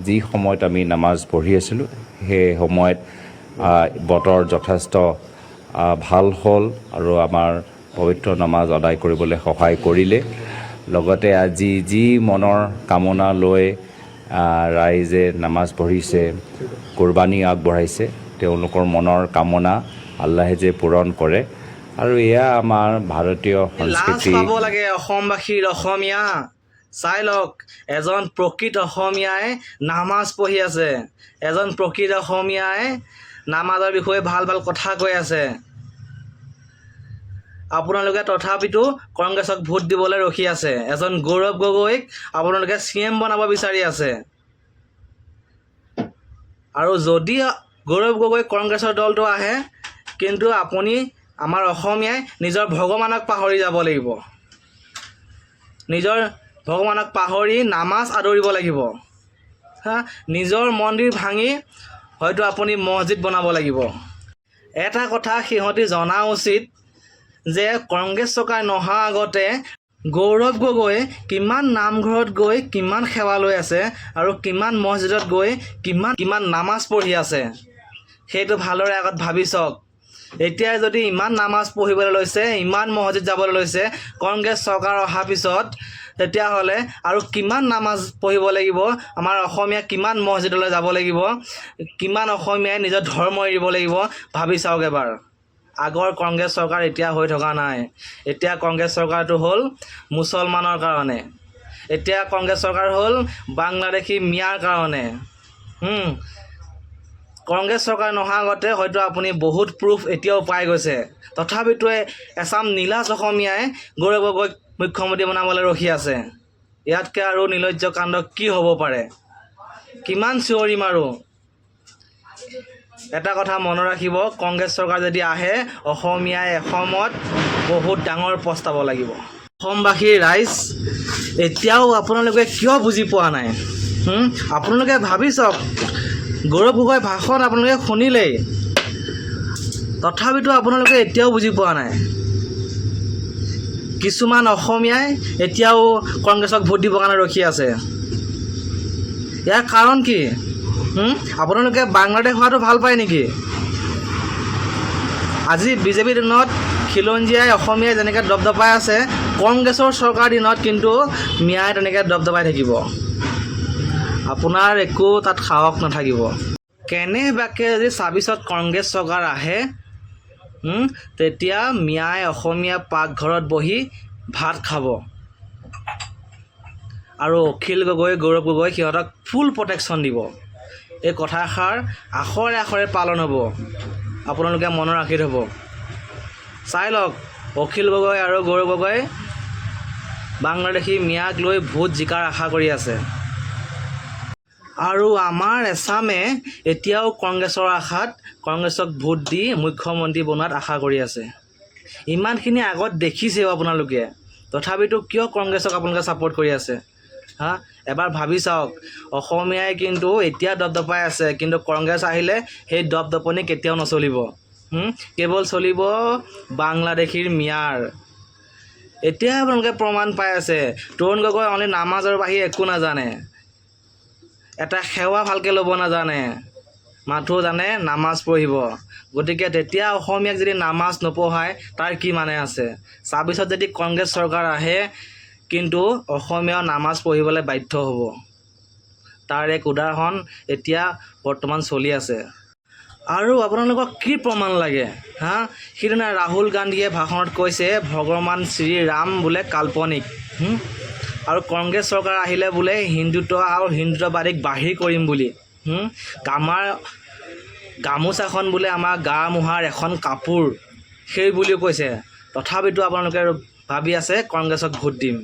যি সময়ত আমি নামাজ পঢ়ি আছিলোঁ সেই সময়ত বতৰ যথেষ্ট ভাল হ'ল আৰু আমাৰ পবিত্ৰ নামাজ আদায় কৰিবলৈ সহায় কৰিলে। লগতে আজি যি মনৰ কামনা লৈ ৰাইজে নামাজ পঢ়িছে, কুৰবানী আগবঢ়াইছে, তেওঁলোকৰ মনৰ কামনা আল্লাহে যে পূৰণ কৰে। আৰু এয়া আমাৰ ভাৰতীয় সংস্কৃতি। লাজ পাব লাগে অসমবাসীৰ অসমীয়া। চাই লওক, এজন প্ৰকৃত অসমীয়াই নামাজ পঢ়ি আছে, এজন প্ৰকৃত অসমীয়াই নামাজৰ বিষয়ে ভাল ভাল কথা কৈ আছে। আপোনালোকে তথাপিতো কংগ্ৰেছক ভোট দিবলৈ ৰখি আছে। এজন গৌৰৱ গগৈক আপোনালোকে CM বনাব বিচাৰি আছে। আৰু যদি গৌৰৱ গগৈ কংগ্ৰেছৰ দলটো আহে, কিন্তু আপুনি আমাৰ অসমীয়াই নিজৰ ভগৱানক পাহৰি যাব লাগিব। নিজৰ ভগৱানক পাহৰি নামাজ আদৰিব লাগিব। নিজৰ মন্দিৰ ভাঙি হয়তো আপুনি মছজিদ বনাব লাগিব। এটা কথা সিহঁতি জনা উচিত যে কংগ্ৰেছ চৰকাৰ নহা আগতে গৌৰৱ গগৈ কিমান নামঘৰত গৈ কিমান সেৱা লৈ আছে আৰু কিমান মছজিদত গৈ কিমান নামাজ পঢ়ি আছে, সেইটো ভালদৰে আগত ভাবি চাওক। এতিয়া যদি ইমান নামাজ পঢ়িবলৈ লৈছে, ইমান মছজিদ যাবলৈ লৈছে কংগ্ৰেছ চৰকাৰ অহাৰ পিছত, তেতিয়াহ'লে আৰু কিমান নামাজ পঢ়িব লাগিব, আমাৰ অসমীয়া কিমান মছজিদলৈ যাব লাগিব, কিমান অসমীয়াই নিজৰ ধৰ্ম এৰিব লাগিব, ভাবি চাওক এবাৰ। আগৰ কংগ্ৰেছ চৰকাৰ এতিয়া হৈ থকা নাই। এতিয়া কংগ্ৰেছ চৰকাৰটো হ'ল মুছলমানৰ কাৰণে, এতিয়া কংগ্ৰেছ চৰকাৰ হ'ল বাংলাদেশী মিয়াৰ কাৰণে। কংগ্ৰেছ চৰকাৰ নহা আগতে হয়তো আপুনি বহুত প্ৰুফ এতিয়াও পাই গৈছে। তথাপিতো এচাম নীলাজ অসমীয়াই গৌৰৱ গগৈক মুখ্যমন্ত্ৰী বনাবলৈ ৰখি আছে। ইয়াতকৈ আৰু নিৰ্লজ্জ কাণ্ড কি হ'ব পাৰে? কিমান চিঞৰি মাৰোঁ। এটা কথা মনত ৰাখিব, কংগ্ৰেছ চৰকাৰ যদি আহে, অসমীয়াই এসময়ত বহুত ডাঙৰ পস্তাব লাগিব। অসমবাসীৰ ৰাইজ, এতিয়াও আপোনালোকে কিয় বুজি পোৱা নাই? আপোনালোকে ভাবি চাওক, গৌৰৱ গগৈৰ ভাষণ আপোনালোকে শুনিলেই, তথাপিতো আপোনালোকে এতিয়াও বুজি পোৱা নাই। কিছুমান অসমীয়াই এতিয়াও কংগ্ৰেছক ভোট দিবৰ কাৰণে ৰখি আছে। ইয়াৰ কাৰণ কি? আপোনালোকে বাংলাদেশ হোৱাটো ভাল পায় নেকি? আজি বিজেপিৰ দিনত খিলঞ্জীয়াই অসমীয়াই যেনেকৈ দপদপাই আছে, কংগ্ৰেছৰ চৰকাৰ দিনত কিন্তু মিয়াই তেনেকৈ দপদপাই থাকিব। আপোনাৰ একো তাত সাহস নাথাকিব। কেনেবাকৈ যদি ২৬ত কংগ্ৰেছ চৰকাৰ আহে, তেতিয়া মিয়াই অসমীয়া পাকঘৰত বহি ভাত খাব। আৰু অখিল গগৈ, গৌৰৱ গগৈ সিহঁতক ফুল প্ৰটেকশ্যন দিব। এই কথাষাৰ আখৰে আখৰে পালন হ'ব। আপোনালোকে মনত ৰাখি থ'ব। চাই লওক, অখিল গগৈ আৰু গৌৰৱ গগৈ বাংলাদেশী মিয়াক লৈ ভোট জিকাৰ আশা কৰি আছে। আৰু আমাৰ এছামে এতিয়াও কংগ্ৰেছৰ আশাত কংগ্ৰেছক ভোট দি মুখ্যমন্ত্ৰী বনোৱাত আশা কৰি আছে। ইমানখিনি আগত দেখিছেও আপোনালোকে, তথাপিতো কিয় কংগ্ৰেছক আপোনালোকে ছাপোৰ্ট কৰি আছে? এবাৰ ভাবি চাওক। অসমীয়াই কিন্তু এতিয়া দপদপাই আছে, কিন্তু কংগ্ৰেছ আহিলে সেই দপদপনি কেতিয়াও নচলিব। কেৱল চলিব বাংলাদেশীৰ মিয়াৰ। এতিয়া আপোনালোকে প্ৰমাণ পাই আছে, তৰুণ গগৈ অনলি নামাজৰ বাহিৰে একো নাজানে, এটা সেৱা ভালকৈ ল'ব নাজানে, মাথো জানে নামাজ পঢ়িব। গতিকে তেতিয়া অসমীয়াক যদি নামাজ নপঢ়ায় তাৰ কি মানে আছে? ২৬ত যদি কংগ্ৰেছ চৰকাৰ আহে, কিন্তু অসমীয়াও নামাজ পঢ়িবলৈ বাধ্য হ'ব। তাৰ এক উদাহৰণ এতিয়া বৰ্তমান চলি আছে। আৰু আপোনালোকক কি প্ৰমাণ লাগে? সিদিনা ৰাহুল গান্ধীয়ে ভাষণত কৈছে ভগৱান শ্ৰীৰাম বোলে কাল্পনিক। আৰু কংগ্ৰেছ চৰকাৰ আহিলে বোলে হিন্দুত্ব আৰু হিন্দুত্ববাদীক বাহিৰ কৰিম বুলি। আমাৰ গামোচাখন বোলে আমাৰ গা মোহাৰ এখন কাপোৰ, সেই বুলিও কৈছে। তথাপিতো আপোনালোকে ভাবি আছে কংগ্ৰেছক ভোট দিম।